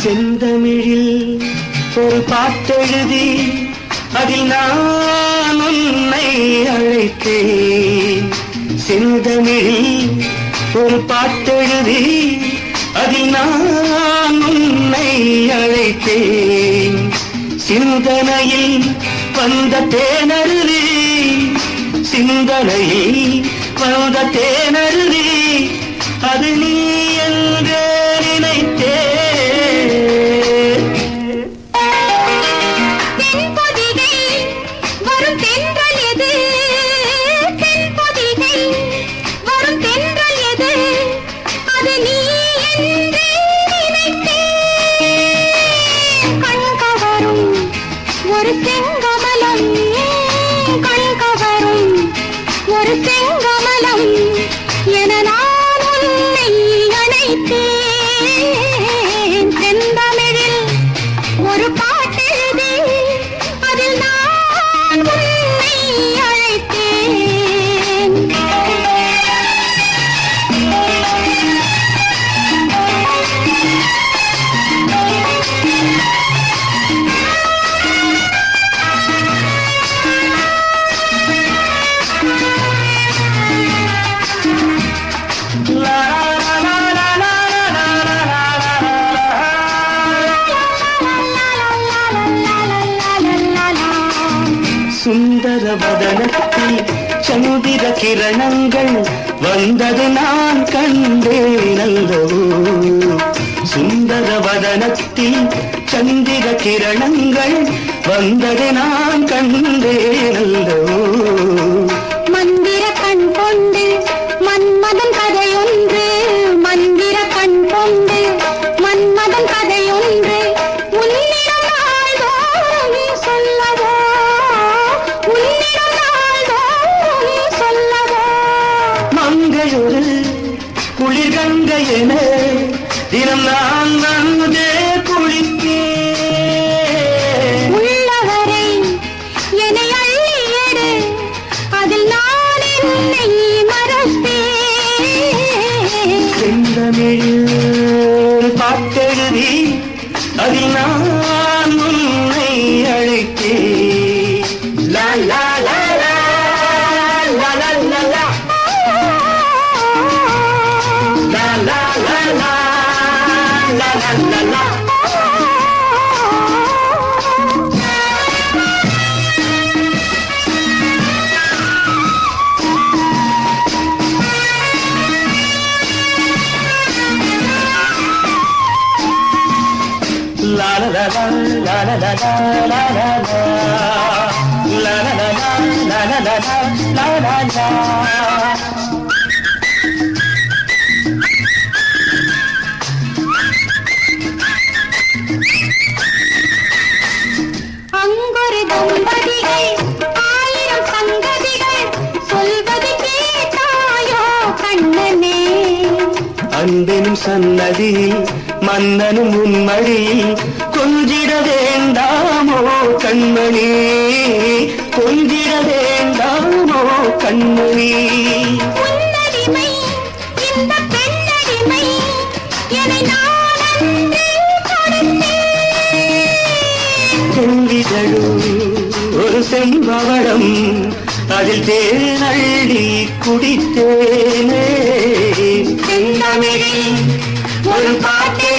செந்தமிழில் ஒரு பாட்டெழுதி அதில் நான் உன்னை அழைத்தேன். செந்தமிழில் ஒரு பாட்டெழுதி அதில் நான் உன்னை அழைத்தேன். சிந்தனையில் வந்த தேனருவி, சிந்தனையில் வந்த தேனருவி, அது நீ என்று நினைத்தேன். ஒரு செங்கமலம் கண்கவரும் ஒரு செங்கமலம் என நான் உன்னை அழைத்தேன். செந்தமிழில் ஒரு பாட்டெழுதி அதில் நான் உன்னை அழைத்தேன். சுந்தர வதனத்தில் சந்திர கிரணங்கள் வந்தது நான் கண்டேன் அல்லவோ. சுந்தர வதனத்தில் சந்திர கிரணங்கள் வந்தது நான் கண்டேன் அல்லவோ. மந்திர கண் கொண்டு மன்மதன் கதையொன்று, மந்திர கண் கொண்டு மன்மதன் கதையொன்று உன்னிடம் நாள்தோறும் நீ சொல்லவோ, உன்னிடம் நாள்தோறும் நீ சொல்லவோ. மங்கையொரு குளிர் கங்கை என தினம் நான் வந்தே குளித்தேன். உள்ளவரை என்னை அள்ளி எடு, அதில் நான் என்னை மறப்பேன். செந்தமிழில் பாட்டெழுதி அதில் நான் உன்னை அழைத்தேன். லா லா லா லா லா லா லா லா லா லா லா லா லா லா லா. La la la la la la la la la la la la la la la la la la la. அங்கொரு தம்பதிகள் ஆயிரம் சங்கதிகள் சொல்வது கேட்டாயோ கண்ணனே. அன்பெனும் சன்னதியில் மன்னனும் உன்மடியில் கொஞ்சிட வேண்டாமோ கண்மணி, கொஞ்சிட வேண்டாமோ கண்மணி. உன்னடிமை இந்த பெண்ணடிமை என்னை நான் அன்றே கொடுத்தேன். செந்திதழும் ஒரு செம்பவளம் அதில் தேனள்ளி குடித்தேனே. செந்தமிழில் ஒரு பாட்டே